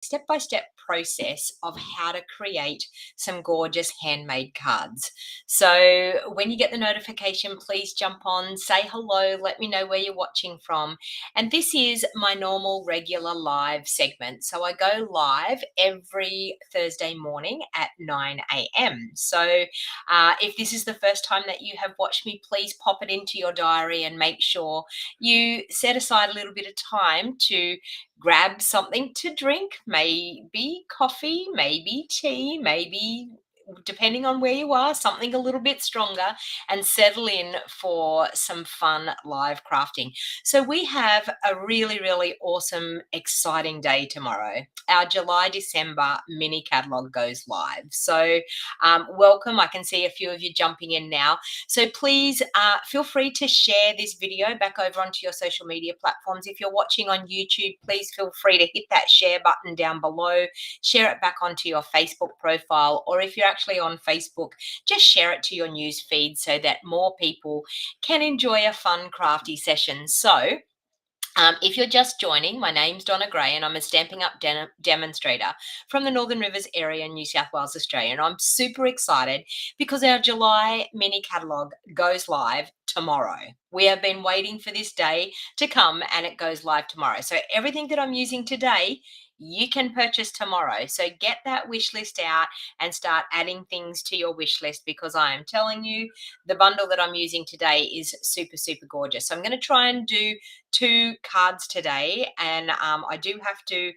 step-by-step process of how to create some gorgeous handmade cards. So when you get the notification, please jump on, say hello, let me know where you're watching from. And this is my normal regular live segment. So I go live every Thursday morning at 9 a.m. So if this is the first time that you have watched me, please pop it into your diary and make sure you set aside a little bit of time to grab something to drink, maybe coffee, maybe tea, maybe, depending on where you are, something a little bit stronger, and settle in for some fun live crafting. So we have a really, really awesome, exciting day tomorrow. Our July-December mini catalog goes live. So welcome. I can see a few of you jumping in now. So please feel free to share this video back over onto your social media platforms. If you're watching on YouTube, please feel free to hit that share button down below, share it back onto your Facebook profile, or if you're actually on Facebook, just share it to your news feed so that more people can enjoy a fun crafty session. So if you're just joining, my name's Donna Gray and I'm a Stampin' Up demonstrator from the Northern Rivers area in New South Wales, Australia. And I'm super excited because our July mini catalogue goes live tomorrow. We have been waiting for this day to come and it goes live tomorrow. So everything that I'm using today, you can purchase tomorrow. So get that wish list out and start adding things to your wish list, because I am telling you, the bundle that I'm using today is super, super gorgeous. So I'm going to try and do 2 cards today, and I do have to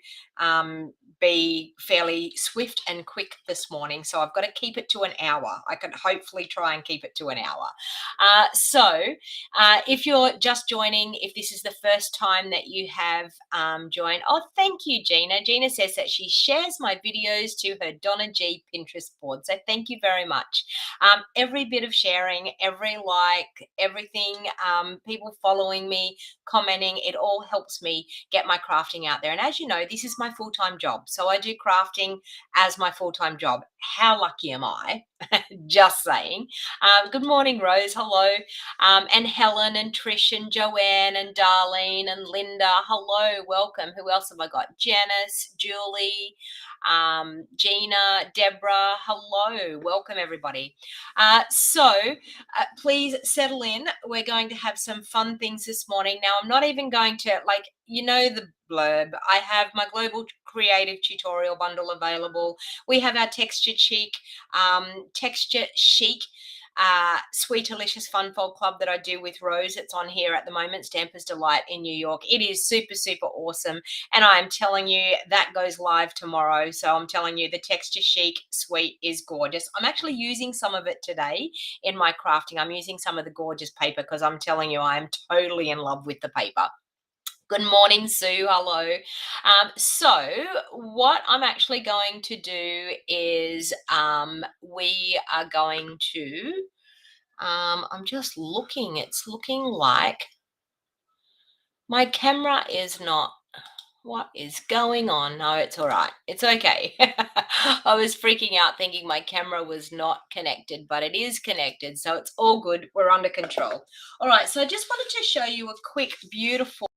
be fairly swift and quick this morning, so I've got to keep it to an hour. I can hopefully try and keep it to an hour. If you're just joining, if this is the first time that you have joined, oh, thank you, Gina. Gina says that she shares my videos to her DonnaG Pinterest board, so thank you very much. Every bit of sharing, every like, everything, people following me, commenting, it all helps me get my crafting out there. And as you know, this is my full-time job. So I do crafting as my full-time job. How lucky am I? Just saying. Good morning, Rose. Hello. And Helen and Trish and Joanne and Darlene and Linda. Hello. Welcome. Who else have I got? Janice, Julie, Gina, Deborah. Hello. Welcome, everybody. Please settle in. We're going to have some fun things this morning. Now, I'm not even going to, like, you know, the blurb. I have my global creative tutorial bundle available. We have our texture chic, Sweet Delicious Fun Fold Club that I do with Rose. It's on here at the moment, Stamper's Delight in New York. It is super, super awesome. And I'm telling you, that goes live tomorrow. So I'm telling you, the Texture Chic Sweet is gorgeous. I'm actually using some of it today in my crafting. I'm using some of the gorgeous paper because I'm telling you, I am totally in love with the paper. Good morning, Sue. Hello. So what I'm actually going to do is we are going to, I'm just looking, it's looking like my camera is not, what is going on? No, it's all right. It's okay. I was freaking out thinking my camera was not connected, but it is connected. So it's all good. We're under control. All right. So I just wanted to show you a quick, beautiful,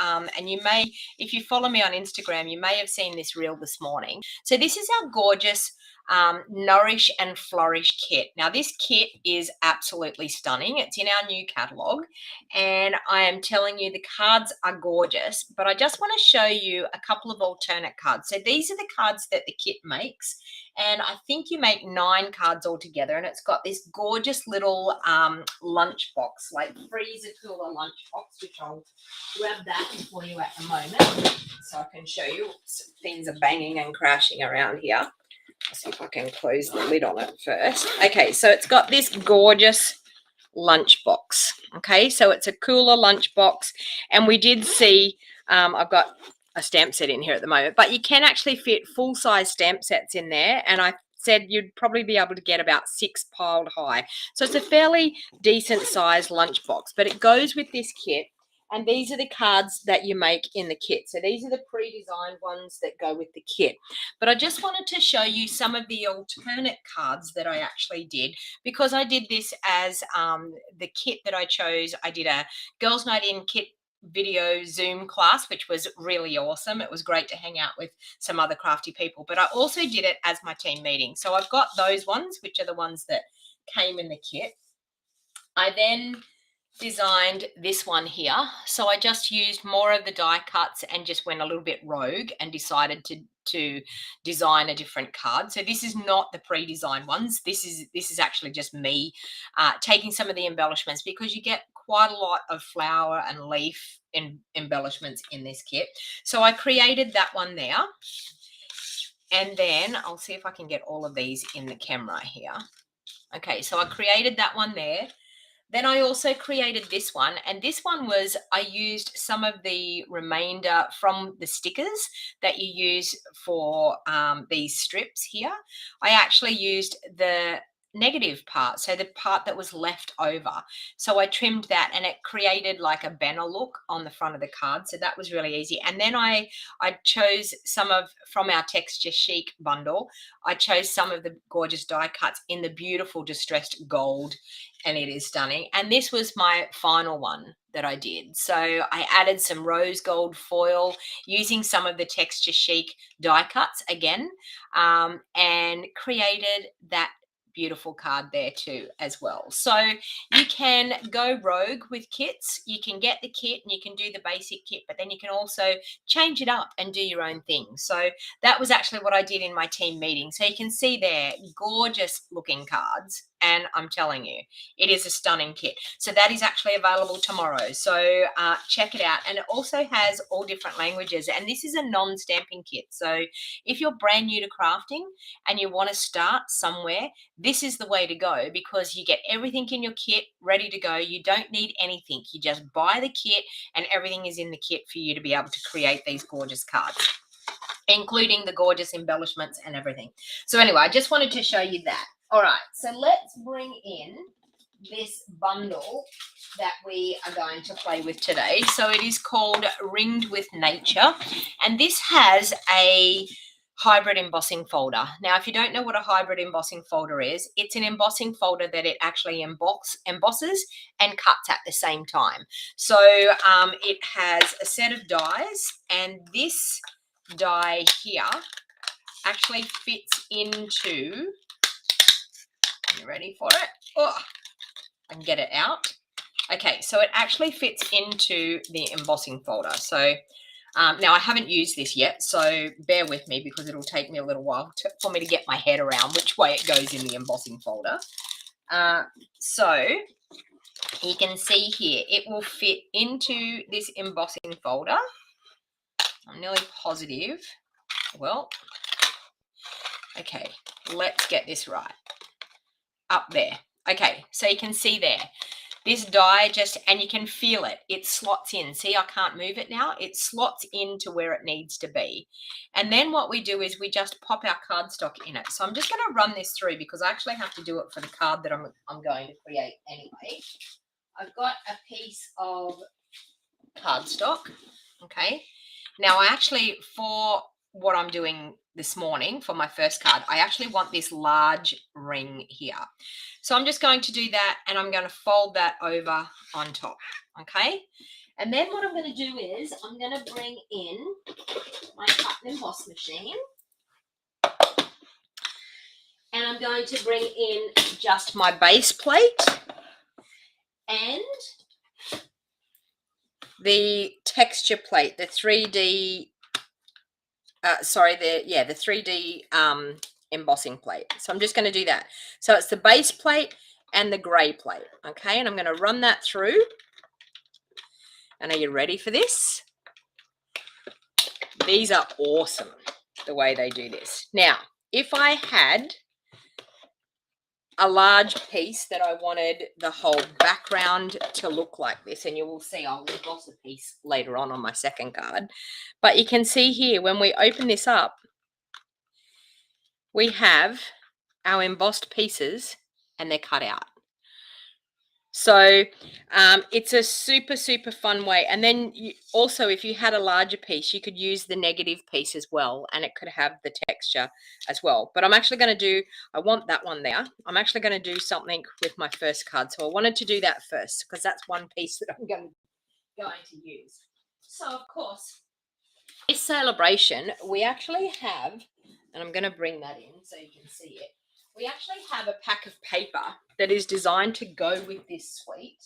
and you may, if you follow me on Instagram, you may have seen this reel this morning. So this is our gorgeous Nourish and Flourish kit. Now this kit is absolutely stunning. It's in our new catalogue, and I am telling you, the cards are gorgeous, but I just want to show you a couple of alternate cards. So these are the cards that the kit makes, and I think you make 9 cards altogether, and it's got this gorgeous little lunch box, like freezer cooler lunch box, which I'll grab that for you at the moment so I can show you. Things are banging and crashing around here. I'll see if I can close the lid on it first. Okay, so it's got this gorgeous lunch box. Okay, so it's a cooler lunch box, and we did see, I've got a stamp set in here at the moment, but you can actually fit full-size stamp sets in there, and I said you'd probably be able to get about 6 piled high. So it's a fairly decent sized lunch box, but it goes with this kit. And these are the cards that you make in the kit. So these are the pre-designed ones that go with the kit. But I just wanted to show you some of the alternate cards that I actually did, because I did this as the kit that I chose. I did a Girls Night In kit video Zoom class, which was really awesome. It was great to hang out with some other crafty people, but I also did it as my team meeting. So I've got those ones, which are the ones that came in the kit. I then designed this one here. So I just used more of the die cuts and just went a little bit rogue and decided to design a different card. So this is not the pre-designed ones. This is actually just me taking some of the embellishments, because you get quite a lot of flower and leaf embellishments in this kit. So I created that one there. And then I'll see if I can get all of these in the camera here. Okay, so I created that one there. Then I also created this one, and this one was, I used some of the remainder from the stickers that you use for these strips here. I actually used the negative part, so the part that was left over. So I trimmed that, and it created like a banner look on the front of the card. So that was really easy. And then I chose some of, from our Texture Chic bundle, I chose some of the gorgeous die cuts in the beautiful distressed gold, and it is stunning. And this was my final one that I did. So I added some rose gold foil using some of the Texture Chic die cuts again, and created that beautiful card there too as well. So you can go rogue with kits. You can get the kit and you can do the basic kit, but then you can also change it up and do your own thing. So that was actually what I did in my team meeting. So you can see there, gorgeous looking cards. And I'm telling you, it is a stunning kit. So that is actually available tomorrow. So check it out. And it also has all different languages. And this is a non-stamping kit. So if you're brand new to crafting and you want to start somewhere, this is the way to go, because you get everything in your kit ready to go. You don't need anything. You just buy the kit and everything is in the kit for you to be able to create these gorgeous cards, including the gorgeous embellishments and everything. So anyway, I just wanted to show you that. All right, so let's bring in this bundle that we are going to play with today. So it is called Ringed with Nature, and this has a hybrid embossing folder. Now, if you don't know what a hybrid embossing folder is, it's an embossing folder that it actually embosses and cuts at the same time. So it has a set of dies, and this die here actually fits into, you ready for it? Oh, I can get it out. Okay, so it actually fits into the embossing folder. So now I haven't used this yet, so bear with me, because it'll take me a little while for me to get my head around which way it goes in the embossing folder. So you can see here, it will fit into this embossing folder. I'm nearly positive. Well, okay, let's get this right. Up there. Okay, so you can see there, this die just, and you can feel it, it slots in. See, I can't move it now. It slots into where it needs to be. And then what we do is we just pop our cardstock in it. So I'm just going to run this through, because I actually have to do it for the card that I'm going to create anyway. I've got a piece of cardstock. Okay. Now I actually, for what I'm doing this morning for my first card, I actually want this large ring here. So I'm just going to do that, and I'm going to fold that over on top. Okay. And then what I'm going to do is I'm going to bring in my cut and emboss machine, and I'm going to bring in just my base plate and the texture plate, the 3D, the 3D embossing plate. So I'm just going to do that. So it's the base plate and the gray plate. Okay, and I'm going to run that through. And are you ready for this? These are awesome, the way they do this. Now, if I had a large piece that I wanted the whole background to look like this, and you will see I'll emboss a piece later on my second card, but you can see here when we open this up, we have our embossed pieces and they're cut out. So it's a super fun way. And then also, if you had a larger piece, you could use the negative piece as well, and it could have the texture as well. But I'm actually going to do, I want that one there. I'm actually going to do something with my first card. So I wanted to do that first, because that's one piece that I'm going going to use. So, of course, this celebration, we actually have, and I'm going to bring that in so you can see it. We actually have a pack of paper that is designed to go with this suite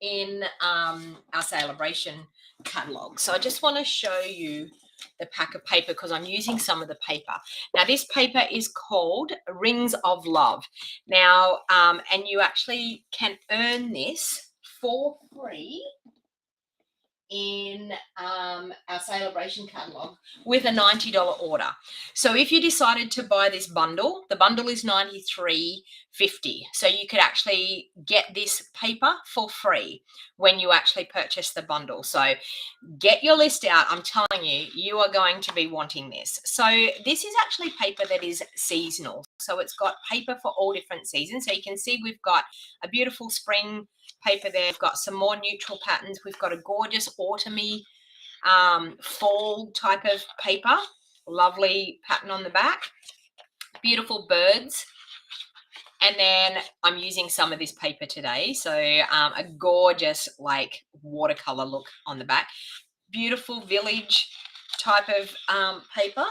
in our celebration catalogue. So I just want to show you the pack of paper because I'm using some of the paper. Now, this paper is called Rings of Love. Now, and you actually can earn this for free in our celebration catalogue with a $90 order. So if you decided to buy this bundle, the bundle is $93.50. So you could actually get this paper for free when you actually purchase the bundle. So get your list out. I'm telling you, you are going to be wanting this. So this is actually paper that is seasonal. So it's got paper for all different seasons. So you can see we've got a beautiful spring paper there. We've got some more neutral patterns. We've got a gorgeous autumny fall type of paper. Lovely pattern on the back. Beautiful birds. And then I'm using some of this paper today. So a gorgeous like watercolor look on the back. Beautiful village type of paper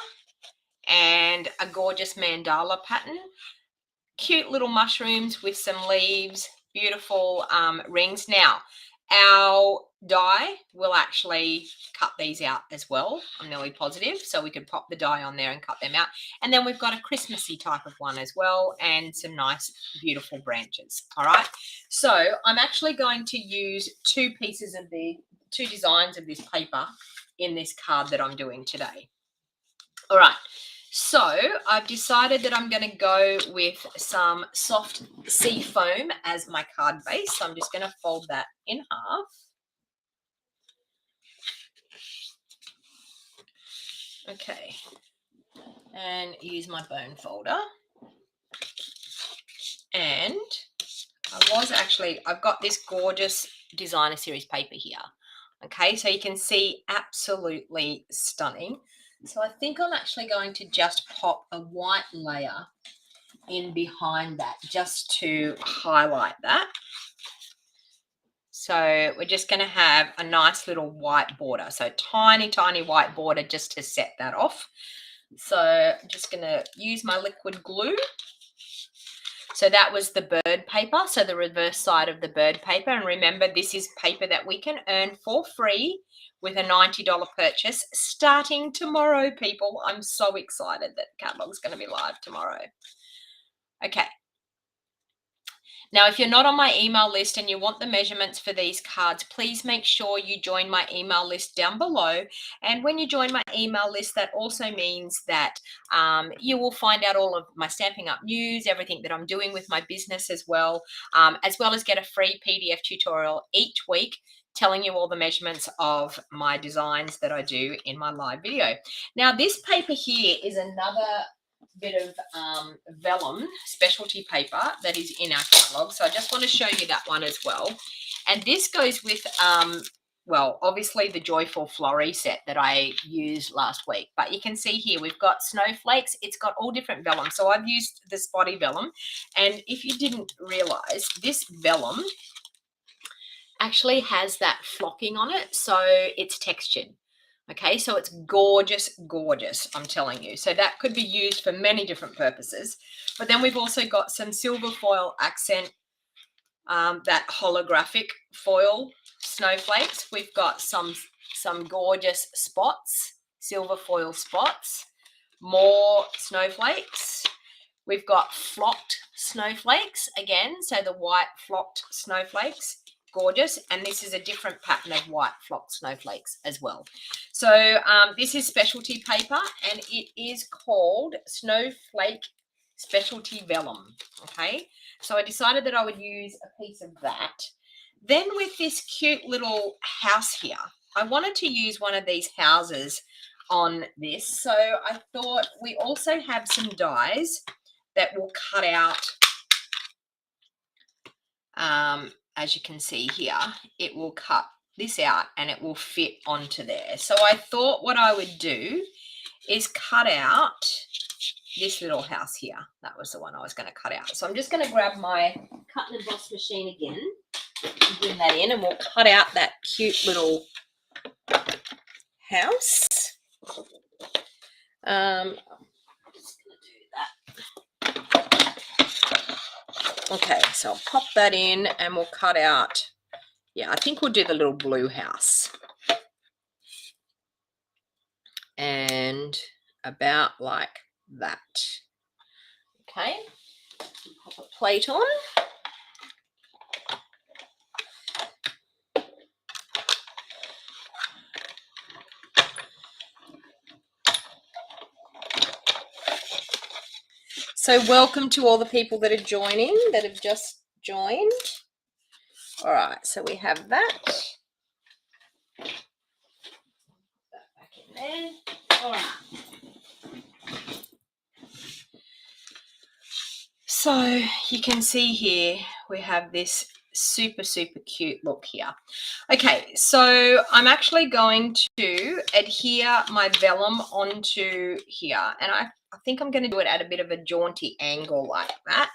and a gorgeous mandala pattern. Cute little mushrooms with some leaves, beautiful rings. Now, our die will actually cut these out as well. I'm nearly positive. So we could pop the die on there and cut them out. And then we've got a Christmassy type of one as well and some nice, beautiful branches. All right. So I'm actually going to use two designs of this paper in this card that I'm doing today. All right. So I've decided that I'm going to go with some soft sea foam as my card base. So I'm just going to fold that in half. Okay. And use my bone folder. And I've got this gorgeous designer series paper here. Okay, so you can see absolutely stunning. So I think I'm actually going to just pop a white layer in behind that just to highlight that. So we're just going to have a nice little white border. So tiny, tiny white border just to set that off. So I'm just going to use my liquid glue. So that was the bird paper, so the reverse side of the bird paper. And remember, this is paper that we can earn for free with a $90 purchase starting tomorrow, people. I'm so excited that Catalogue's going to be live tomorrow. Okay. Now, if you're not on my email list and you want the measurements for these cards, please make sure you join my email list down below. And when you join my email list, that also means that you will find out all of my Stampin' Up news, everything that I'm doing with my business as well as get a free PDF tutorial each week telling you all the measurements of my designs that I do in my live video. Now, this paper here is another bit of vellum specialty paper that is in our catalogue. So I just want to show you that one as well. And this goes with, well, obviously the Joyful Flurry set that I used last week. But you can see here we've got snowflakes. It's got all different vellum. So I've used the spotty vellum. And if you didn't realize, this vellum actually has that flocking on it. So it's textured. Okay, so it's gorgeous, gorgeous, I'm telling you. So that could be used for many different purposes. But then we've also got some silver foil accent, that holographic foil snowflakes. We've got some gorgeous spots, silver foil spots, more snowflakes. We've got flocked snowflakes again, so the white flocked snowflakes. Gorgeous, and this is a different pattern of white flocked snowflakes as well. So this is specialty paper and it is called Snowflake Specialty Vellum. Okay, so I decided that I would use a piece of that. Then with this cute little house here, I wanted to use one of these houses on this. So I thought we also have some dies that will cut out as you can see here, it will cut this out and it will fit onto there. So I thought what I would do is cut out this little house here. That was the one I was going to cut out. So I'm just going to grab my cut and emboss machine again. Bring that in and we'll cut out that cute little house. I'm just going to do that. Okay, so I'll pop that in and we'll cut out, yeah, I think we'll do the little blue house. And about like that. Okay, pop a plate on. So welcome to all the people that are joining, that have just joined. All right, so we have that. Put that back in there. All right. So you can see here, we have this super, super cute look here. Okay, so I'm actually going to adhere my vellum onto here, and I think I'm going to do it at a bit of a jaunty angle like that.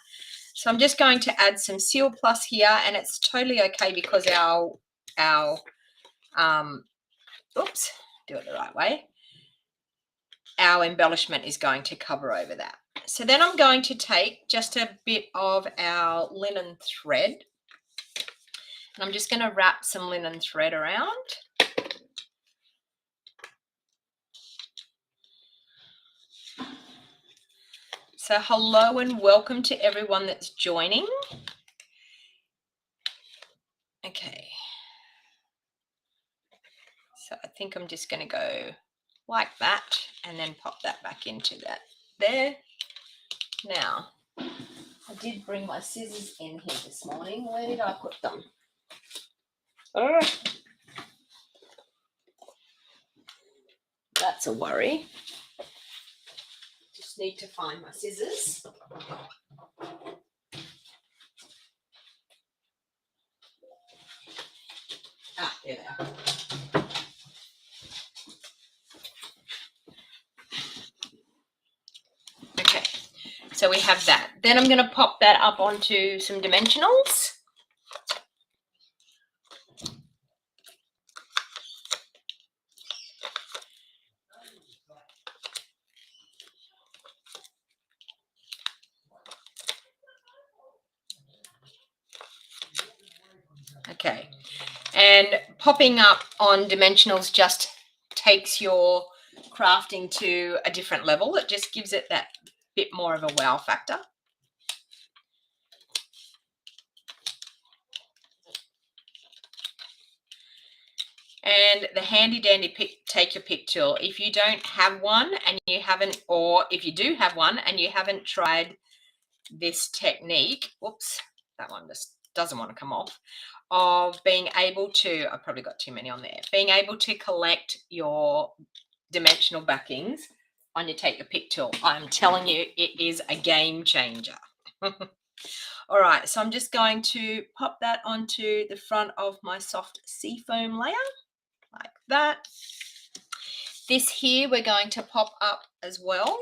So I'm just going to add some Seal Plus here, and it's totally okay because oops, do it the right way. Our embellishment is going to cover over that. So then I'm going to take just a bit of our linen thread, and I'm just going to wrap some linen thread around. So hello and welcome to everyone that's joining. Okay. So I think I'm just going to go like that and then pop that back into that there. Now, I did bring my scissors in here this morning. Where did I put them? Oh, that's a worry. Just need to find my scissors. Ah, there they are. Okay, so we have that. Then I'm going to pop that up onto some dimensionals. Okay, and popping up on dimensionals just takes your crafting to a different level. It just gives it that bit more of a wow factor. And the handy dandy take your pick tool. If you don't have one and you haven't, or if you do have one and you haven't tried this technique, whoops, that one just doesn't want to come off, of being able to, I probably got too many on there, being able to collect your dimensional backings on your take your pick tool. I'm telling you, it is a game changer. All right, so I'm just going to pop that onto the front of my soft seafoam layer like that. This here we're going to pop up as well.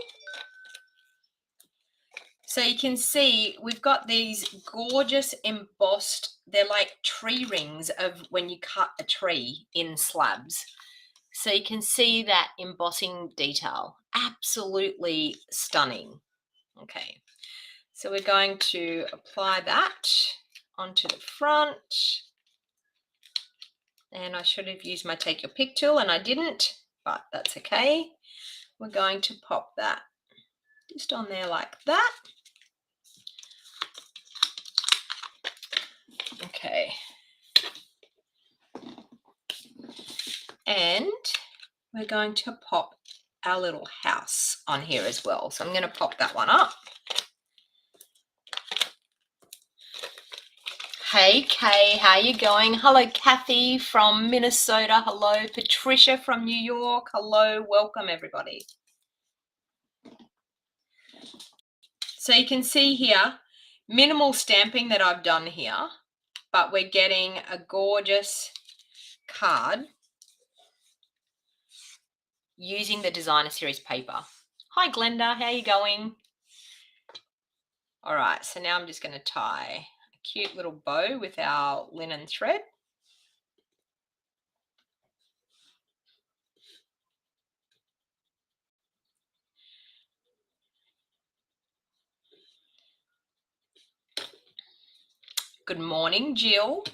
So you can see we've got these gorgeous embossed, they're like tree rings of when you cut a tree in slabs. So you can see that embossing detail, absolutely stunning. Okay, so we're going to apply that onto the front. And I should have used my take your pick tool and I didn't, but that's okay. We're going to pop that just on there like that. Okay. And we're going to pop our little house on here as well. So I'm going to pop that one up. Hey Kay, how you going? Hello Kathy from Minnesota. Hello Patricia from New York. Hello, welcome everybody. So you can see here, minimal stamping that I've done here, but we're getting a gorgeous card using the designer series paper. Hi Glenda, how you going? All right, so now I'm just going to tie a cute little bow with our linen thread. Good morning, Jill.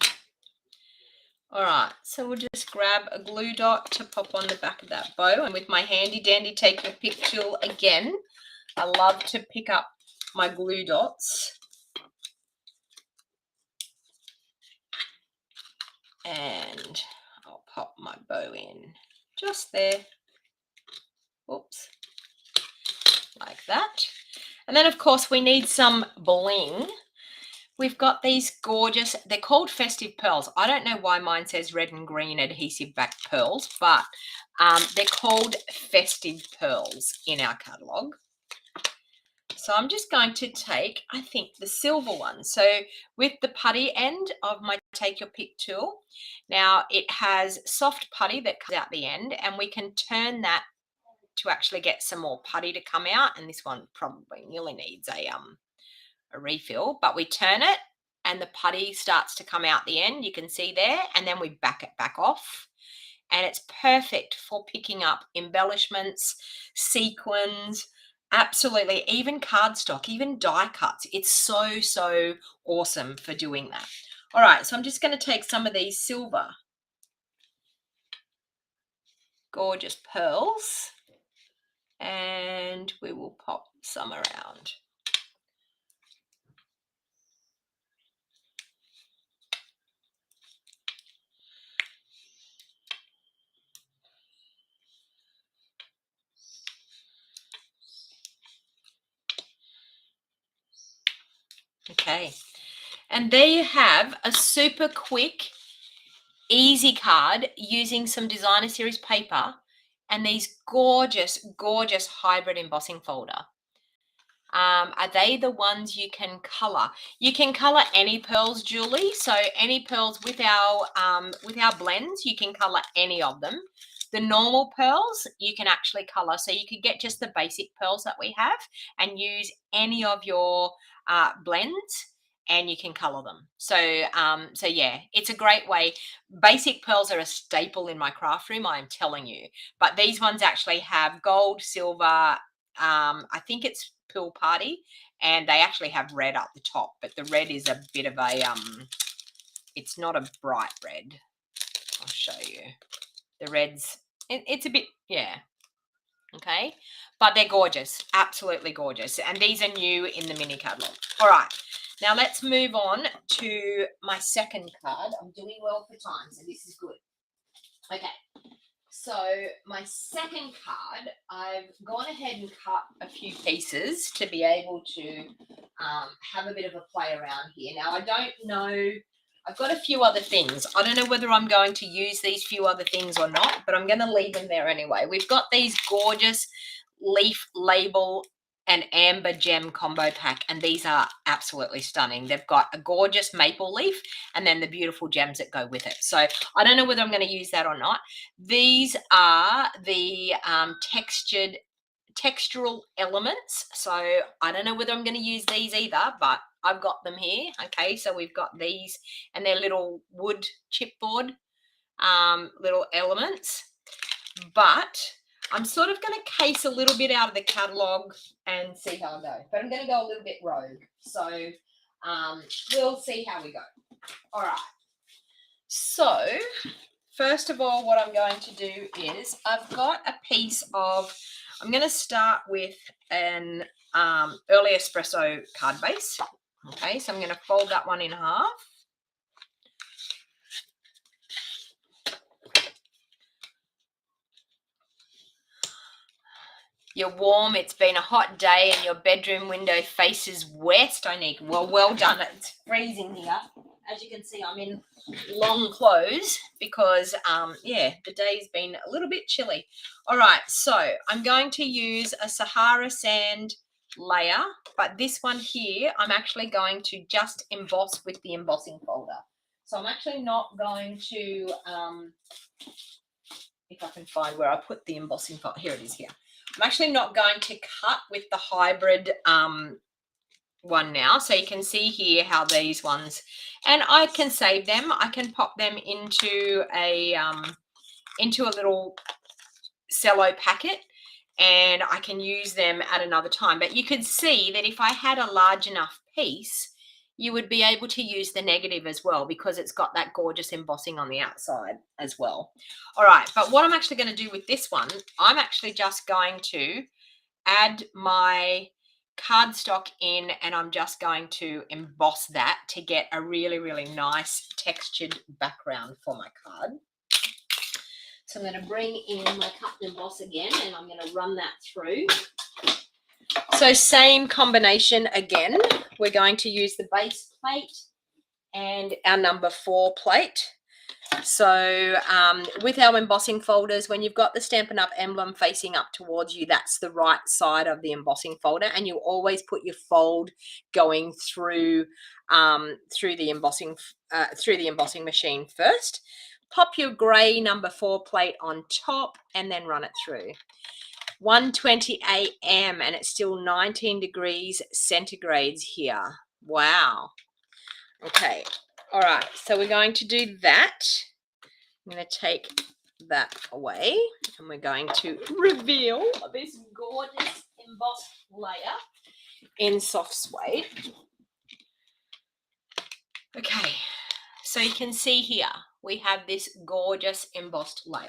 All right, so we'll just grab a glue dot to pop on the back of that bow, and with my handy dandy take your pick tool again, I love to pick up my glue dots and I'll pop my bow in just there. Oops, like that. And then of course we need some bling. We've got these gorgeous, they're called festive pearls. I don't know why mine says red and green adhesive back pearls, but they're called festive pearls in our catalogue. So I'm just going to take, I think, the silver one. So with the putty end of my take your pick tool, now it has soft putty that comes out the end, and we can turn that to actually get some more putty to come out. And this one probably nearly needs a refill, but we turn it and the putty starts to come out the end, you can see there, and then we back it back off, and it's perfect for picking up embellishments, sequins, absolutely, even cardstock, even die cuts. It's so awesome for doing that. All right, so I'm just going to take some of these silver gorgeous pearls and we will pop some around. Okay, and there you have a super quick, easy card using some designer series paper and these gorgeous hybrid embossing folder. Are they the ones you can color? You can color any pearls, Julie. So any pearls with our blends, you can color any of them. The normal pearls you can actually color, so you could get just the basic pearls that we have and use any of your blends, and you can color them. So so yeah, it's a great way. Basic pearls are a staple in my craft room, I'm telling you. But these ones actually have gold, silver. I think it's Pool Party, and they actually have red up the top, but the red is a bit of a it's not a bright red. I'll show you. The red's it's a bit, yeah, okay, but they're gorgeous, absolutely gorgeous, and these are new in the mini catalog. All right, now let's move on to my second card. I'm doing well for time, so this is good. Okay, so my second card, I've gone ahead and cut a few pieces to be able to have a bit of a play around here. Now, I don't know, I've got a few other things. I don't know whether I'm going to use these few other things or not, but I'm going to leave them there anyway. We've got these gorgeous leaf label and amber gem combo pack, and these are absolutely stunning. They've got a gorgeous maple leaf and then the beautiful gems that go with it. So I don't know whether I'm going to use that or not. These are the textural elements, so I don't know whether I'm going to use these either, but I've got them here. Okay, so we've got these, and they're little wood chipboard little elements, but I'm sort of going to case a little bit out of the catalogue and see how I go. But I'm going to go a little bit rogue. So we'll see how we go. All right. So first of all, what I'm going to do is I've got a piece of, I'm going to start with an early espresso card base. Okay, so I'm going to fold that one in half. You're warm, it's been a hot day, and your bedroom window faces west, Onique. Well done. It's freezing here. As you can see, I'm in long clothes because, yeah, the day's been a little bit chilly. All right, so I'm going to use a Sahara sand layer, but this one here, I'm actually going to just emboss with the embossing folder. So I'm actually not going to, if I can find where I put the embossing folder, here it is here. I'm actually not going to cut with the hybrid one now. So you can see here how these ones, and I can save them. I can pop them into a little cello packet, and I can use them at another time. But you could see that if I had a large enough piece, you would be able to use the negative as well, because it's got that gorgeous embossing on the outside as well. All right, but what I'm actually going to do with this one, I'm actually just going to add my cardstock in, and I'm just going to emboss that to get a really, really nice textured background for my card. So I'm going to bring in my cut and emboss again, and I'm going to run that through. So same combination again. We're going to use the base plate and our number 4 plate. So with our embossing folders, when you've got the Stampin' Up! Emblem facing up towards you, that's the right side of the embossing folder, and you always put your fold going through the embossing machine first. Pop your grey number 4 plate on top and then run it through. 1:20 a.m. and it's still 19 degrees centigrades here. Wow. Okay. All right. So we're going to do that. I'm going to take that away, and we're going to reveal this gorgeous embossed layer in soft suede. Okay. So you can see here, we have this gorgeous embossed layer.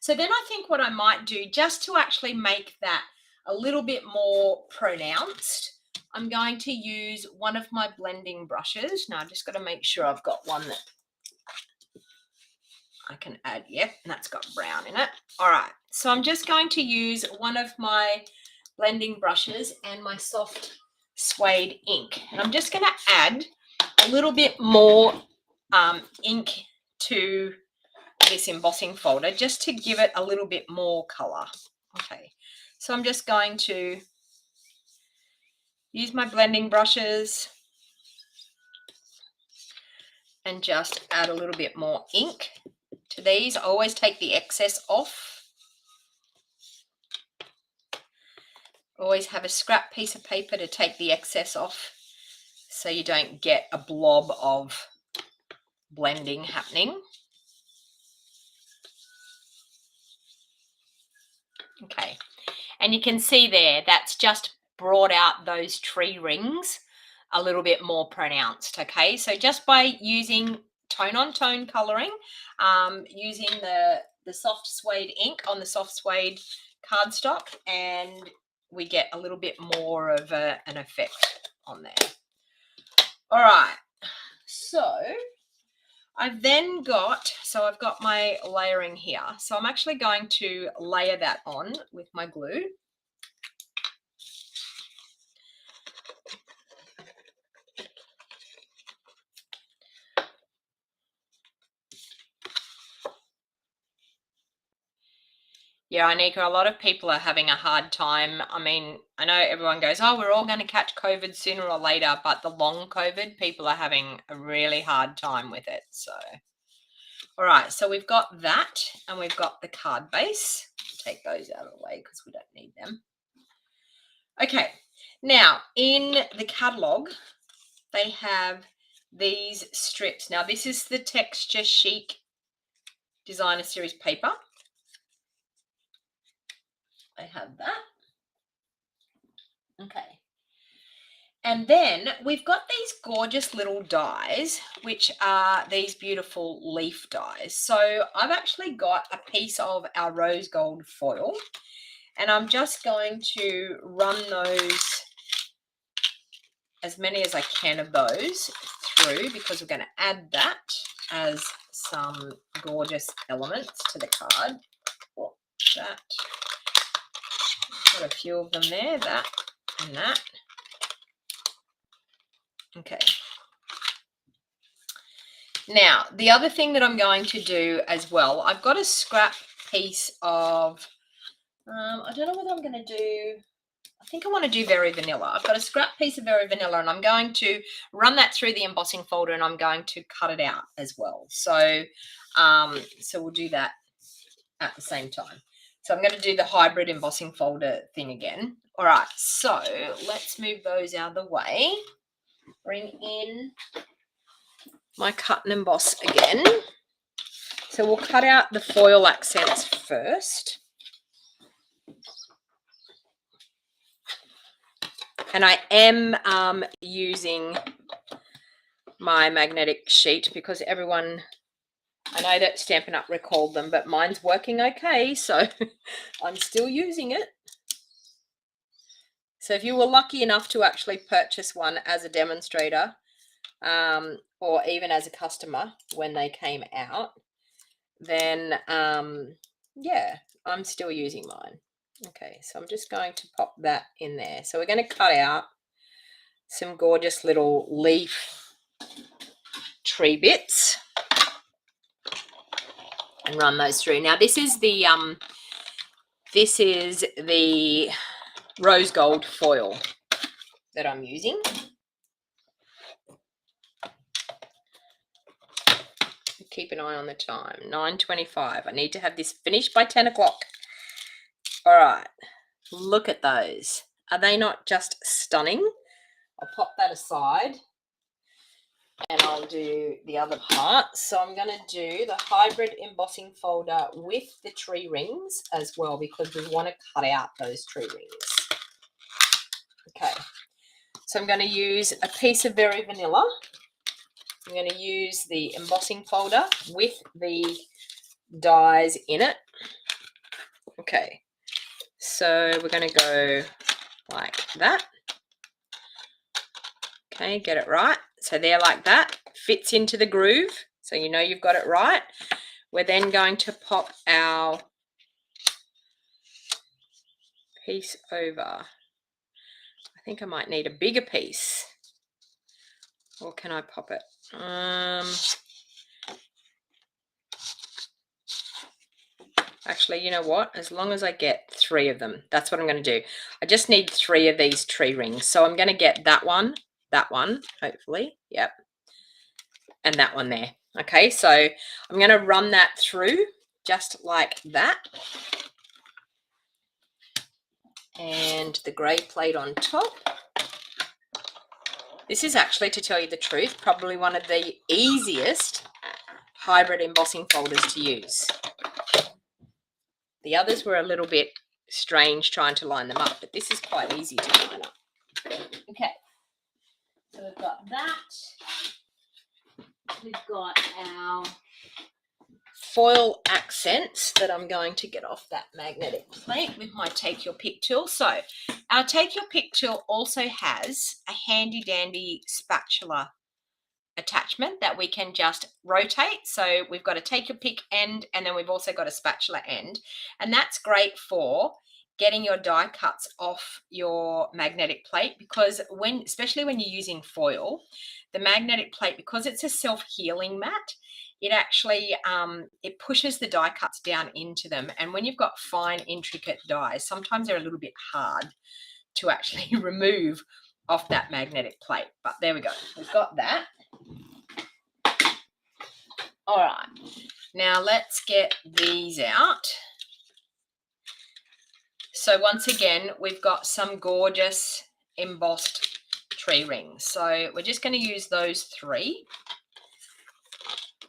So then I think what I might do, just to actually make that a little bit more pronounced, I'm going to use one of my blending brushes. Now I've just got to make sure I've got one that I can add. Yep, and that's got brown in it. All right, so I'm just going to use one of my blending brushes and my soft suede ink. And I'm just going to add a little bit more ink to this embossing folder, just to give it a little bit more color. Okay, so I'm just going to use my blending brushes and just add a little bit more ink to these. I always take the excess off. Always have a scrap piece of paper to take the excess off, so you don't get a blob of blending happening. Okay, and you can see there, that's just brought out those tree rings a little bit more pronounced. Okay, so just by using tone on tone coloring, using the soft suede ink on the soft suede cardstock, and we get a little bit more of an effect on there. All right, so I've then got, I've got my layering here. So I'm actually going to layer that on with my glue. Yeah, Anika, a lot of people are having a hard time. I mean, I know everyone goes, oh, we're all going to catch COVID sooner or later, but the long COVID, people are having a really hard time with it. So, all right, so we've got that, and we've got the card base. Take those out of the way because we don't need them. Okay, now in the catalogue, they have these strips. Now, this is the Texture Chic Designer Series paper. I have that. Okay. And then we've got these gorgeous little dies, which are these beautiful leaf dies. So I've actually got a piece of our rose gold foil, and I'm just going to run those, as many as I can of those, through, because we're going to add that as some gorgeous elements to the card. Oh, that. Got a few of them there, that and that. Okay. Now, the other thing that I'm going to do as well, I've got a scrap piece of, I don't know what I'm going to do. I think I want to do Very Vanilla. I've got a scrap piece of Very Vanilla, and I'm going to run that through the embossing folder, and I'm going to cut it out as well. So, so we'll do that at the same time. So I'm going to do the hybrid embossing folder thing again. All right, so let's move those out of the way. Bring in my cut and emboss again. So we'll cut out the foil accents first. And I am using my magnetic sheet because everyone, I know that Stampin' Up recalled them, but mine's working okay, so I'm still using it. So if you were lucky enough to actually purchase one as a demonstrator, or even as a customer when they came out, then yeah, I'm still using mine. Okay, so I'm just going to pop that in there. So we're going to cut out some gorgeous little leaf tree bits and run those through. Now this is the rose gold foil that I'm using. Keep an eye on the time. 9:25. I need to have this finished by 10 o'clock. All right, look at those. Are they not just stunning? I'll pop that aside and I'll do the other part. So I'm going to do the hybrid embossing folder with the tree rings as well, because we want to cut out those tree rings. Okay, so I'm going to use a piece of Very Vanilla. I'm going to use the embossing folder with the dies in it. Okay, so we're going to go like that. Okay, get it right. So there, like that, fits into the groove. So you know you've got it right. We're then going to pop our piece over. I think I might need a bigger piece. Or can I pop it? Actually, you know what? As long as I get 3 of them, that's what I'm going to do. I just need 3 of these tree rings. So I'm going to get that one, hopefully. Yep. And that one there. Okay, so I'm going to run that through just like that. And the grey plate on top. This is actually, to tell you the truth, probably one of the easiest hybrid embossing folders to use. The others were a little bit strange trying to line them up, but this is quite easy to line up. Okay, so we've got that. We've got our foil accents that I'm going to get off that magnetic plate with my Take Your Pick tool. So our Take Your Pick tool also has a handy dandy spatula attachment that we can just rotate. So we've got a Take Your Pick end, and then we've also got a spatula end, and that's great for getting your die cuts off your magnetic plate, because especially when you're using foil, the magnetic plate, because it's a self-healing mat, it actually it pushes the die cuts down into them, and when you've got fine intricate dies, sometimes they're a little bit hard to actually remove off that magnetic plate. But there we go, we've got that. All right, now let's get these out. So once again, we've got some gorgeous embossed tree rings. So we're just going to use those 3.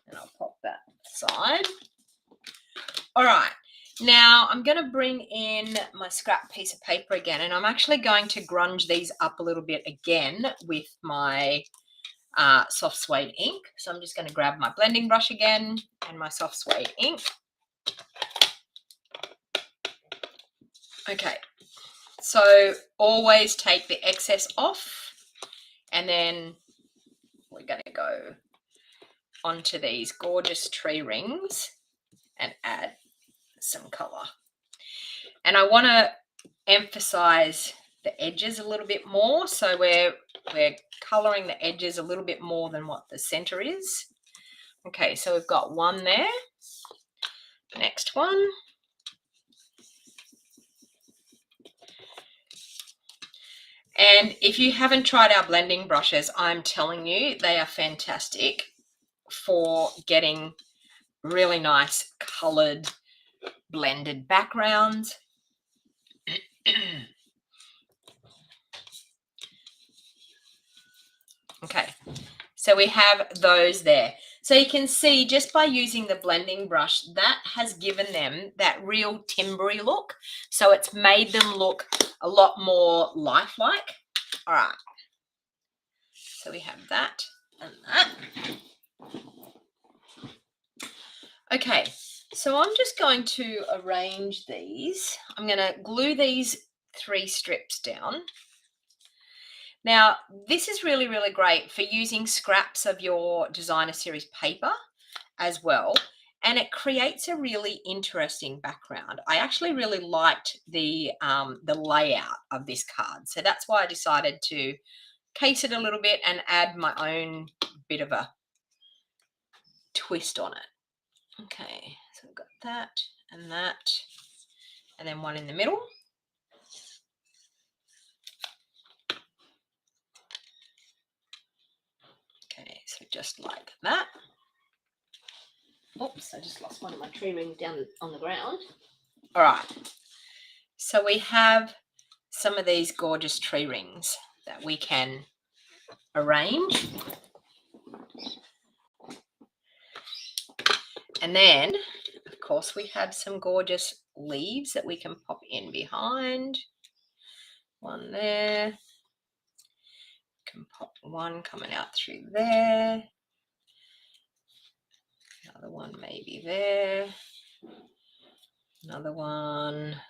And I'll pop that aside. All right, now I'm going to bring in my scrap piece of paper again, and I'm actually going to grunge these up a little bit again with my soft suede ink. So I'm just going to grab my blending brush again and my soft suede ink. Okay, so always take the excess off, and then we're going to go onto these gorgeous tree rings and add some color. And I want to emphasize the edges a little bit more, so we're coloring the edges a little bit more than what the center is. Okay, so we've got one there. Next one. And if you haven't tried our blending brushes, I'm telling you, they are fantastic for getting really nice colored blended backgrounds. Okay, so we have those there. So you can see just by using the blending brush, that has given them that real timbery look. So it's made them look a lot more lifelike. All right, so we have that and that. Okay, so I'm just going to arrange these. I'm going to glue these 3 strips down. Now, this is really, really great for using scraps of your designer series paper as well. And it creates a really interesting background. I actually really liked the layout of this card. So that's why I decided to case it a little bit and add my own bit of a twist on it. Okay, so I've got that, and then one in the middle. Okay, so just like that. Oops, I just lost one of my tree rings down on the ground. All right, so we have some of these gorgeous tree rings that we can arrange. And then, of course, we have some gorgeous leaves that we can pop in behind. One there. Can pop one coming out through there. Another one maybe there. Another one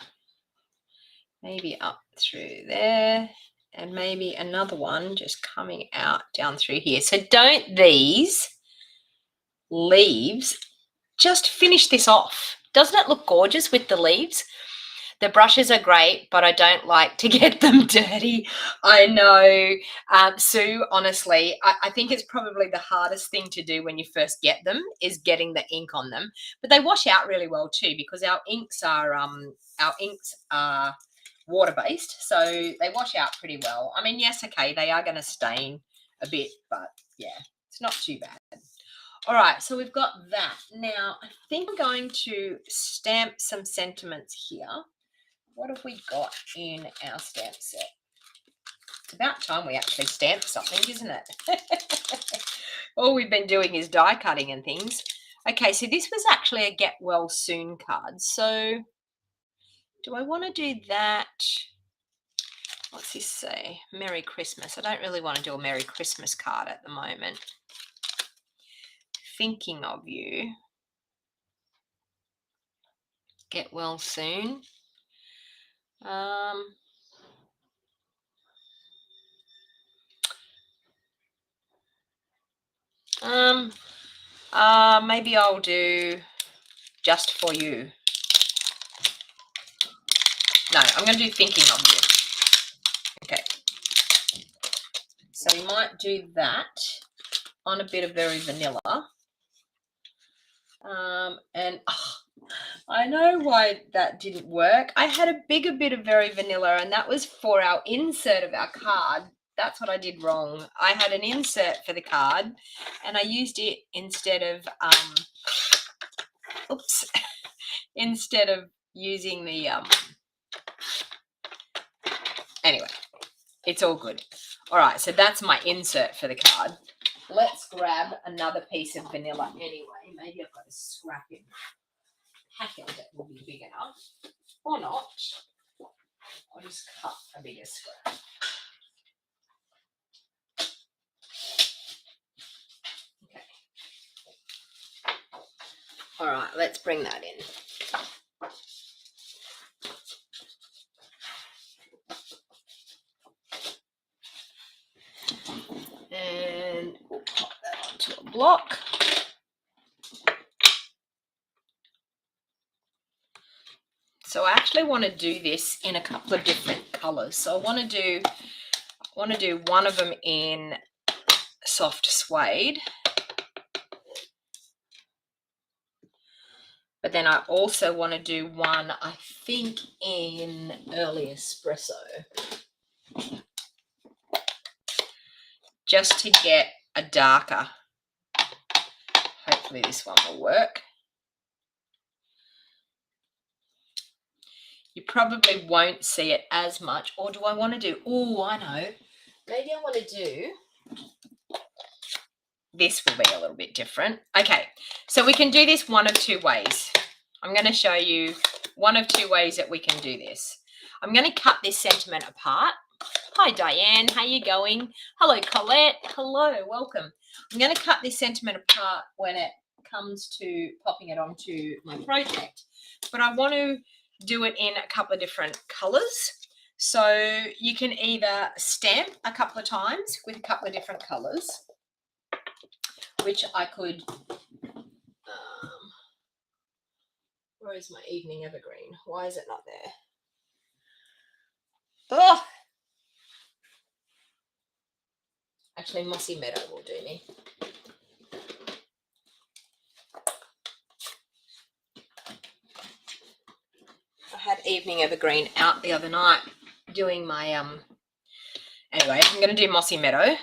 maybe up through there. And maybe another one just coming out down through here. So don't these leaves just finish this off? Doesn't it look gorgeous with the leaves? The brushes are great, but I don't like to get them dirty. I know, Sue, honestly, I think it's probably the hardest thing to do when you first get them is getting the ink on them. But they wash out really well too because our inks are water-based, so they wash out pretty well. I mean, yes, okay, they are going to stain a bit, but yeah, it's not too bad. All right, so we've got that. Now, I think I'm going to stamp some sentiments here. What have we got in our stamp set? It's about time we actually stamp something, isn't it? All we've been doing is die cutting and things. Okay, so this was actually a get well soon card. So do I want to do that? What's this say? Merry Christmas. I don't really want to do a Merry Christmas card at the moment. Thinking of you. Get well soon. Maybe I'll do just for you. No, I'm going to do thinking of you. Okay. So we might do that on a bit of very vanilla. And I know why that didn't work. I had a bigger bit of very vanilla, and that was for our insert of our card. That's what I did wrong. I had an insert for the card, and I used it instead of instead of using the anyway, it's all good. All right, so that's my insert for the card. Let's grab another piece of vanilla anyway. Maybe I've got a scrap in packet that will be big enough, or not. I'll just cut a bigger scrap. Okay. All right, let's bring that in. And we'll pop that onto a block. So I actually want to do this in a couple of different colors. So I want to do one of them in soft suede. But then I also want to do one, I think, in early espresso. Just to get a darker. Hopefully this one will work. You probably won't see it as much. Or do I want to do, oh, I know. Maybe I want to do this will be a little bit different. Okay, so we can do this one of two ways. I'm going to show you one of two ways that we can do this. I'm going to cut this sentiment apart. Hi, Diane. How you going? Hello, Colette. Hello, welcome. I'm going to cut this sentiment apart when it comes to popping it onto my project, but I want to do it in a couple of different colors. So you can either stamp a couple of times with a couple of different colors, which I could, where is my evening evergreen? Why is it not there? Oh, actually Mossy Meadow will do me. I had evening evergreen out the other night doing my, anyway, I'm going to do Mossy Meadow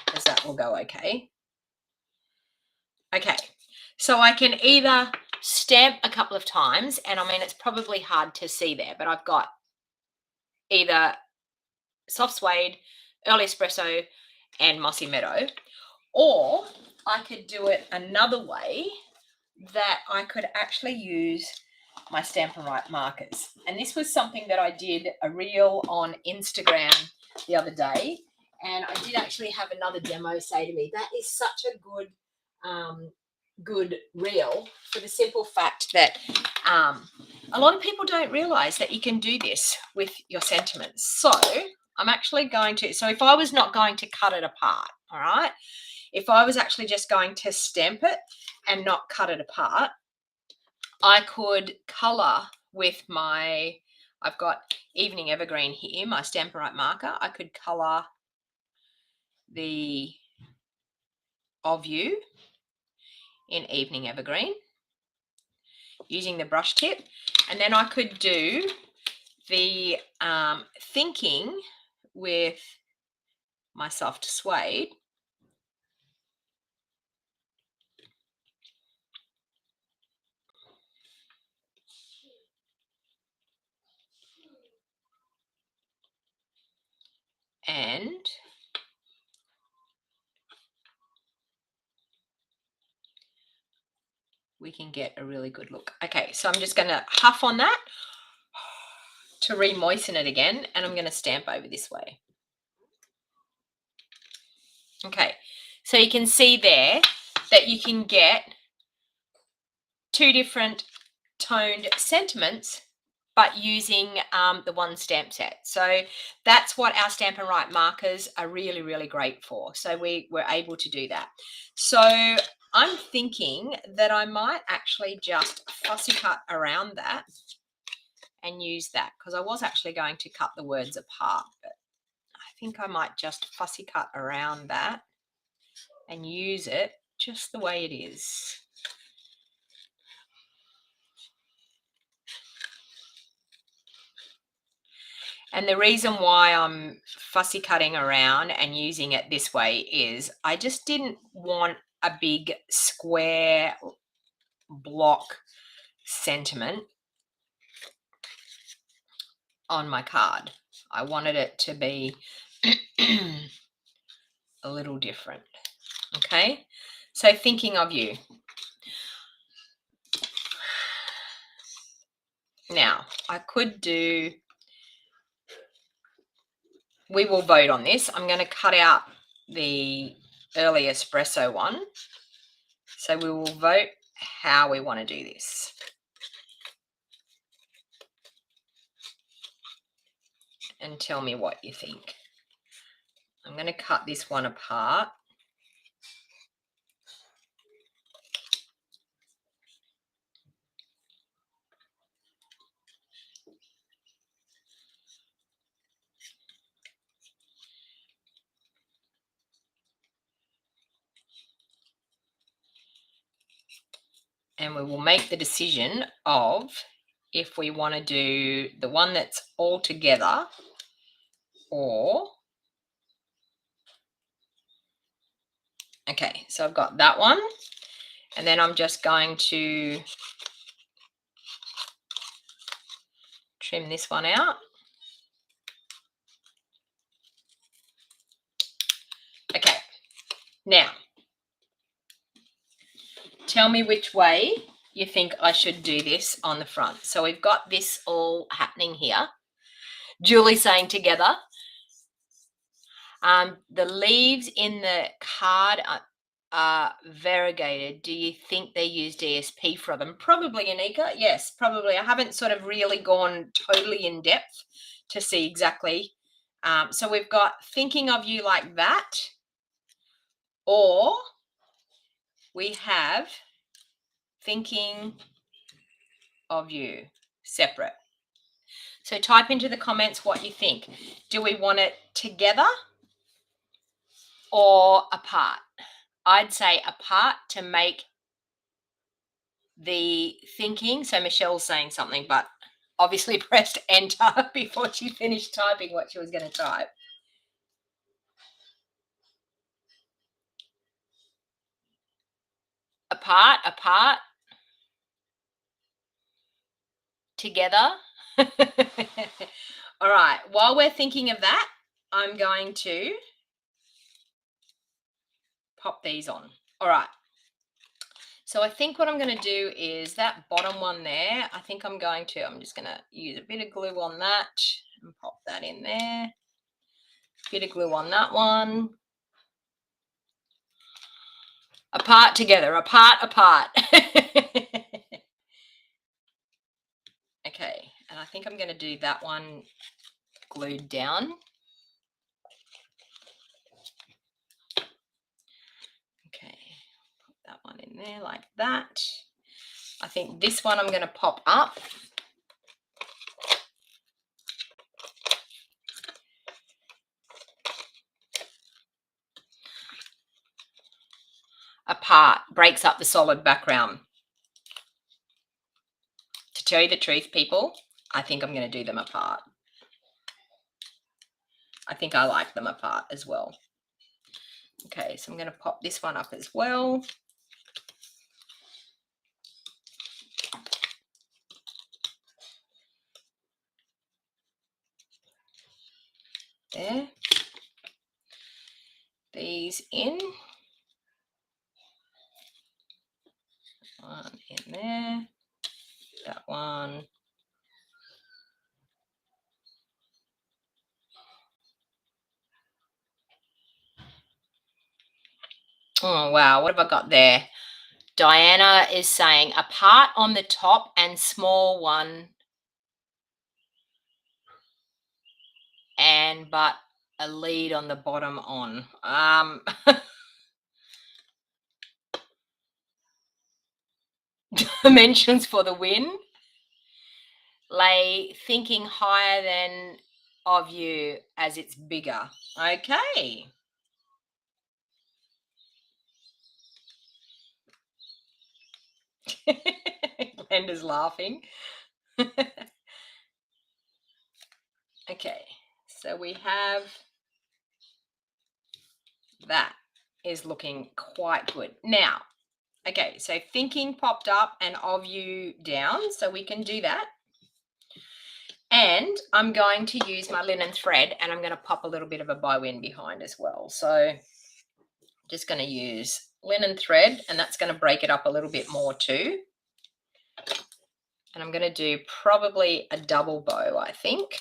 because that will go okay. Okay, so I can either stamp a couple of times, and I mean, it's probably hard to see there, but I've got either soft suede, early espresso, and Mossy Meadow, or I could do it another way, that I could actually use my Stampin' Write markers. And this was something that I did a reel on Instagram the other day, and I did actually have another demo say to me, that is such a good good reel, for the simple fact that a lot of people don't realize that you can do this with your sentiments. So I'm actually going to, so if I was not going to cut it apart, all right, if I was actually just going to stamp it and not cut it apart, I could color with my, I've got Evening Evergreen here, my Stampin' Write marker. I could color the Of You in Evening Evergreen using the brush tip, and then I could do the Thinking with my soft suede. And we can get a really good look. Okay, so I'm just going to huff on that to re-moisten it again, and I'm going to stamp over this way. Okay, so you can see there that you can get two different toned sentiments, but using the one stamp set. So that's what our Stampin' Write markers are really, really great for. So we were able to do that. So I'm thinking that I might actually just fussy cut around that and use that, because I was actually going to cut the words apart, but I think I might just fussy cut around that and use it just the way it is. And the reason why I'm fussy cutting around and using it this way is I just didn't want a big square block sentiment on my card. I wanted it to be a little different. Okay, so Thinking of You. Now, I could do, we will vote on this. I'm going to cut out the Early Espresso one. So we will vote how we want to do this. And tell me what you think. I'm going to cut this one apart. And we will make the decision of if we want to do the one that's all together, or, okay, so I've got that one, and then I'm just going to trim this one out. Okay, now tell me which way you think I should do this on the front. So we've got this all happening here. Julie saying together. The leaves in the card are variegated. Do you think they use DSP for them? Probably, Anika. Yes, probably. I haven't sort of really gone totally in depth to see exactly. So we've got thinking of you like that, or we have thinking of you separate. So type into the comments what you think. Do we want it together or apart? I'd say apart to make the thinking. So Michelle's saying something, but obviously pressed enter before she finished typing what she was going to type. Apart, together. All right, while we're thinking of that, I'm going to pop these on. All right. So I think what I'm going to do is that bottom one there, I'm just going to use a bit of glue on that and pop that in there. Bit of glue on that one. Apart together, apart. Okay, and I think I'm going to do that one glued down. Okay, put that one in there like that. I think this one I'm going to pop up. Apart, breaks up the solid background. To tell you the truth, people, I think I'm going to do them apart. I think I like them apart as well. Okay, so I'm going to pop this one up as well. There. These in. One in there. That one. Oh, wow. What have I got there? Diana is saying apart on the top and small one but a lead on the bottom on. Dimensions for the win. Lay thinking higher than of you as it's bigger. Okay. Glenda's laughing. Okay, so we have that is looking quite good. Now, okay, so thinking popped up and of you down, so we can do that. And I'm going to use my linen thread and I'm going to pop a little bit of a bow in behind as well. So just going to use linen thread and that's going to break it up a little bit more too. And I'm going to do probably a double bow, I think.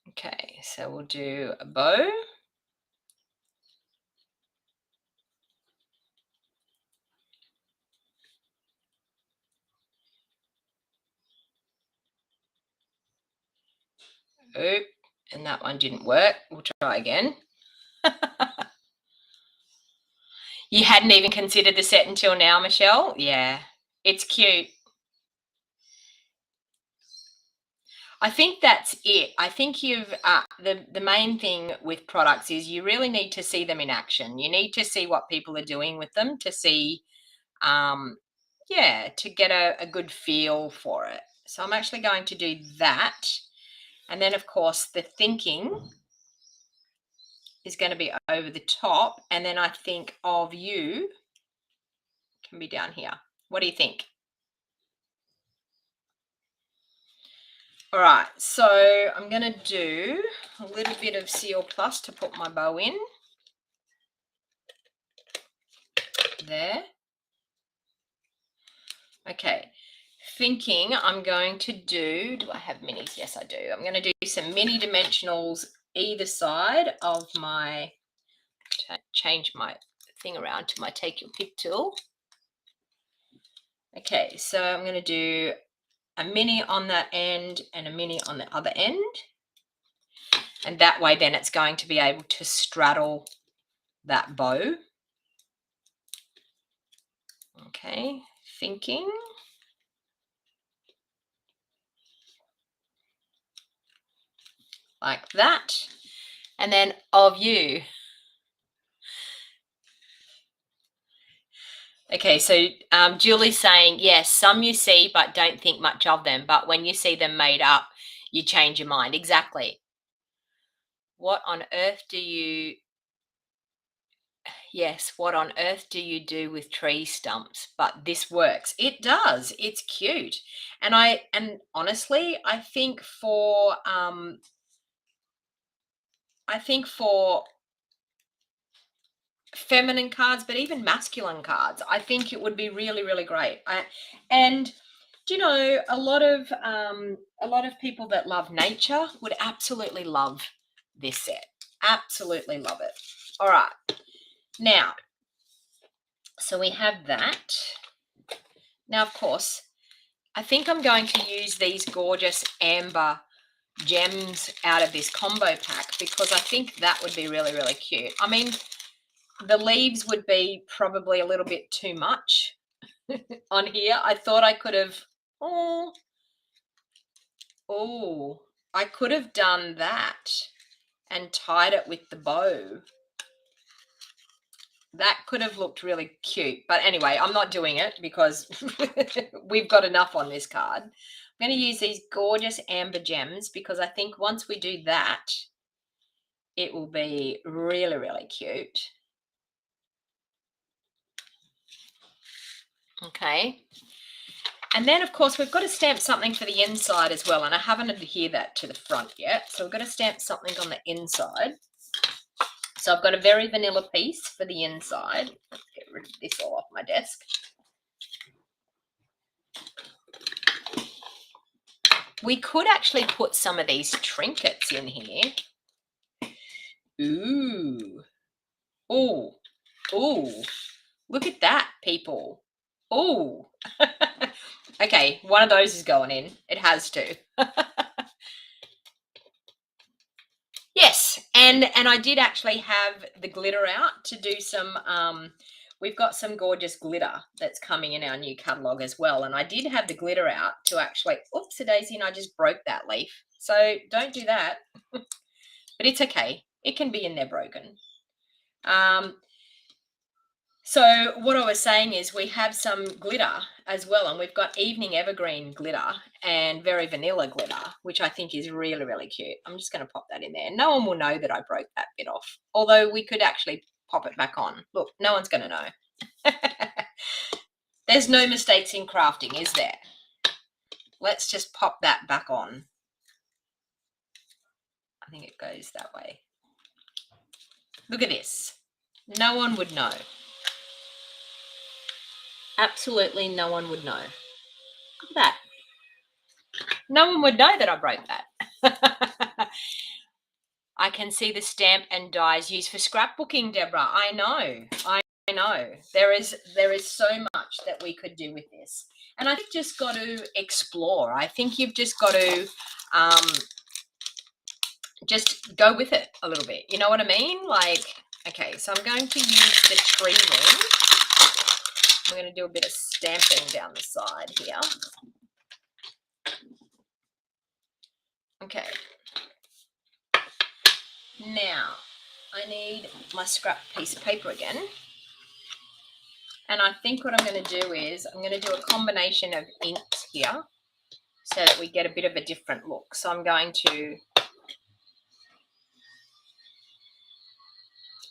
Okay, so we'll do a bow. Oop, and that one didn't work. We'll try again. You hadn't even considered the set until now, Michelle? Yeah, it's cute. I think that's it. I think you've the main thing with products is you really need to see them in action. You need to see what people are doing with them to see, to get a good feel for it. So I'm actually going to do that. And then, of course, the thinking is going to be over the top. And then I think of you can be down here. What do you think? All right, so I'm going to do a little bit of Seal Plus to put my bow in. There. Okay, thinking I'm going to do I have minis? Yes, I do. I'm going to do some mini dimensionals either side of my, change my thing around to my Take Your Pick tool. Okay, so I'm going to do a mini on that end and a mini on the other end. And that way then it's going to be able to straddle that bow. Okay, thinking. Like that. And then of you. Okay, so Julie's saying, yes, some you see but don't think much of them. But when you see them made up, you change your mind. Exactly. What on earth do you... Yes, what on earth do you do with tree stumps? But this works. It does. It's cute. And honestly, I think for feminine cards, but even masculine cards, I think it would be really, really great. And you know, a lot of people that love nature would absolutely love this set. Absolutely love it. All right. Now, so we have that. Now, of course, I think I'm going to use these gorgeous amber gems out of this combo pack because I think that would be really, really cute. I mean, the leaves would be probably a little bit too much on here. I thought I could have, I could have done that and tied it with the bow. That could have looked really cute. But anyway, I'm not doing it because we've got enough on this card. I'm going to use these gorgeous amber gems because I think once we do that, it will be really, really cute. Okay. And then, of course, we've got to stamp something for the inside as well. And I haven't adhered that to the front yet. So we've got to stamp something on the inside. So I've got a very vanilla piece for the inside. Let's get rid of this all off my desk. We could actually put some of these trinkets in here. Ooh. Oh. Oh. Look at that, people. Oh. Okay, one of those is going in. It has to. Yes, and I did actually have the glitter out to do some, we've got some gorgeous glitter that's coming in our new catalogue as well. And I did have the glitter out to actually, oops, daisy, and I just broke that leaf. So don't do that. But it's okay. It can be in there broken. So what I was saying is we have some glitter as well, and we've got evening evergreen glitter and very vanilla glitter, which I think is really, really cute. I'm just going to pop that in there. No one will know that I broke that bit off, although we could actually pop it back on. Look, no one's going to know. There's no mistakes in crafting, is there? Let's just pop that back on. I think it goes that way. Look at this. No one would know. Absolutely no one would know. Look at that. No one would know that I broke that. I can see the stamp and dies used for scrapbooking, Deborah. I know. There is so much that we could do with this. And I think you've just got to explore. I think you've just got to just go with it a little bit. You know what I mean? Like, okay, so I'm going to use the tree ring. I'm going to do a bit of stamping down the side here. Okay. Now, I need my scrap piece of paper again. And I think what I'm going to do is I'm going to do a combination of inks here so that we get a bit of a different look. So I'm going to,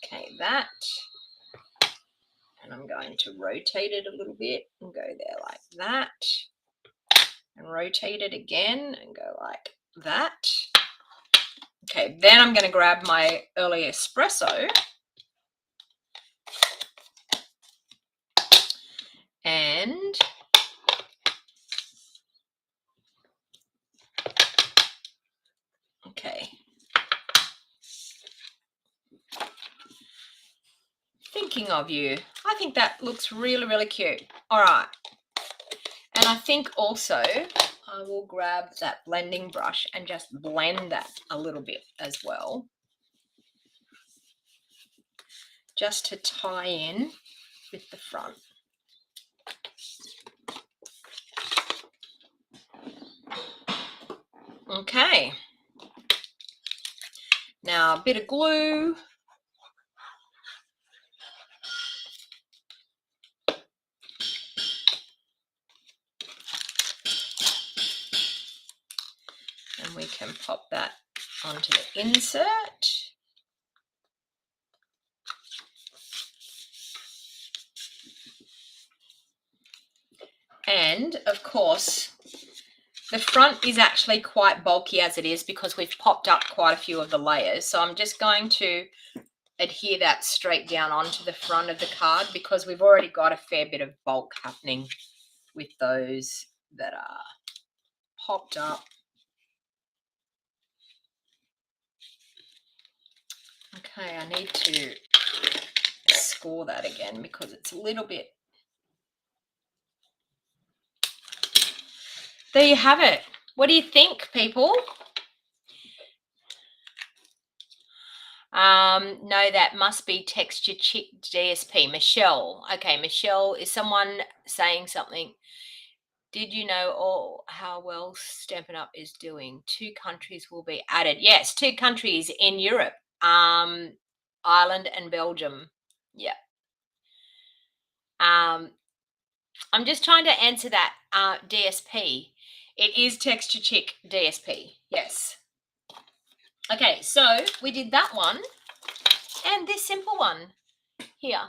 okay, that. And I'm going to rotate it a little bit and go there like that. and rotate it again and go like that. Okay, then I'm going to grab my early espresso and okay. Thinking of you. I think that looks really, really cute. All right. And I think also I will grab that blending brush and just blend that a little bit as well, just to tie in with the front. Okay. Now a bit of glue. And we can pop that onto the insert. And of course, the front is actually quite bulky as it is because we've popped up quite a few of the layers. So I'm just going to adhere that straight down onto the front of the card because we've already got a fair bit of bulk happening with those that are popped up. Okay, I need to score that again because it's a little bit. There you have it. What do you think, people? No, that must be Texture CHIC DSP. Michelle. Okay, Michelle, is someone saying something? Did you know how well Stampin' Up is doing? 2 countries will be added. Yes, 2 countries in Europe, Ireland and Belgium. Yeah. I'm just trying to answer that DSP. It is Texture CHIC DSP. Yes. Okay, so we did that one and this simple one here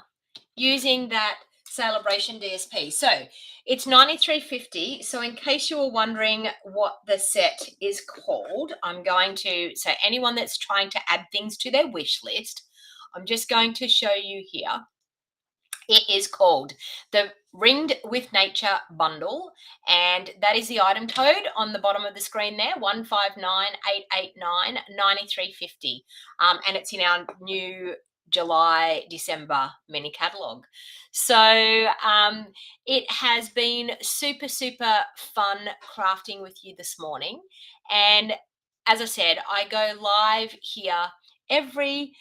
using that Celebration DSP. So it's $93.50. So in case you were wondering what the set is called, I'm going to, so anyone that's trying to add things to their wish list, I'm just going to show you here. It is called the Ringed with Nature Bundle, and that is the item code on the bottom of the screen there, 1598899350. And it's in our new July-December mini catalogue. So it has been super, super fun crafting with you this morning. And as I said, I go live here every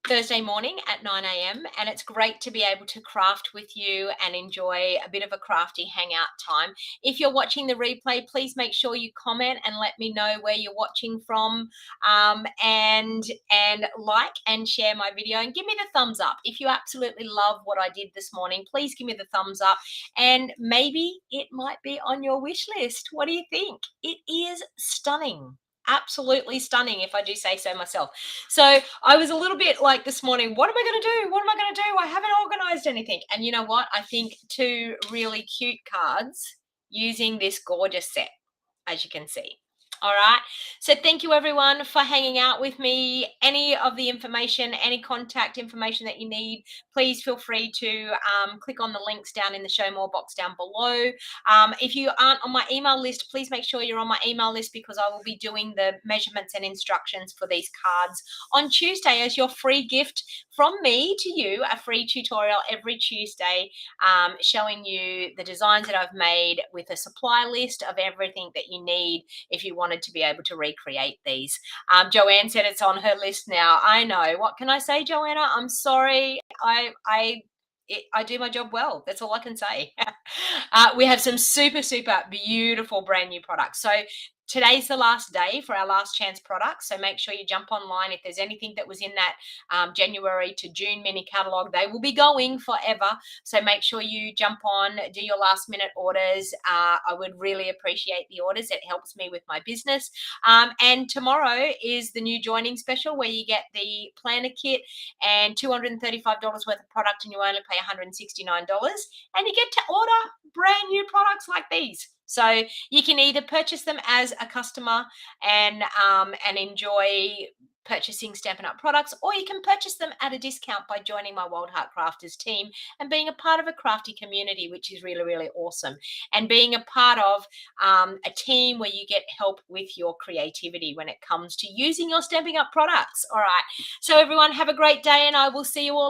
Thursday morning at 9 a.m. and it's great to be able to craft with you and enjoy a bit of a crafty hangout time. If you're watching the replay, please make sure you comment and let me know where you're watching from, and like and share my video and give me the thumbs up. If you absolutely love what I did this morning, please give me the thumbs up and maybe it might be on your wish list. What do you think? It is stunning. Absolutely stunning, if I do say so myself. So I was a little bit like this morning, what am I going to do? What am I going to do? I haven't organized anything. And you know what? I think 2 really cute cards using this gorgeous set, as you can see. All right. So thank you everyone for hanging out with me. Any of the information, any contact information that you need, please feel free to click on the links down in the show more box down below. If you aren't on my email list, please make sure you're on my email list because I will be doing the measurements and instructions for these cards on Tuesday as your free gift from me to you, a free tutorial every Tuesday showing you the designs that I've made with a supply list of everything that you need if you wanted to be able to recreate these. Joanne said it's on her list now. I know. What can I say, Joanna? I'm sorry. I do my job well. That's all I can say. We have some super, super beautiful brand new products. So today's the last day for our last chance products. So make sure you jump online. If there's anything that was in that January to June mini catalog, they will be going forever. So make sure you jump on, do your last minute orders. I would really appreciate the orders. It helps me with my business. And tomorrow is the new joining special where you get the planner kit and $235 worth of product and you only pay $169. And you get to order brand new products like these. So you can either purchase them as a customer and enjoy purchasing Stampin' Up products, or you can purchase them at a discount by joining my Wild Heart Crafters team and being a part of a crafty community, which is really, really awesome. And being a part of a team where you get help with your creativity when it comes to using your Stampin' Up products. All right. So everyone have a great day, and I will see you all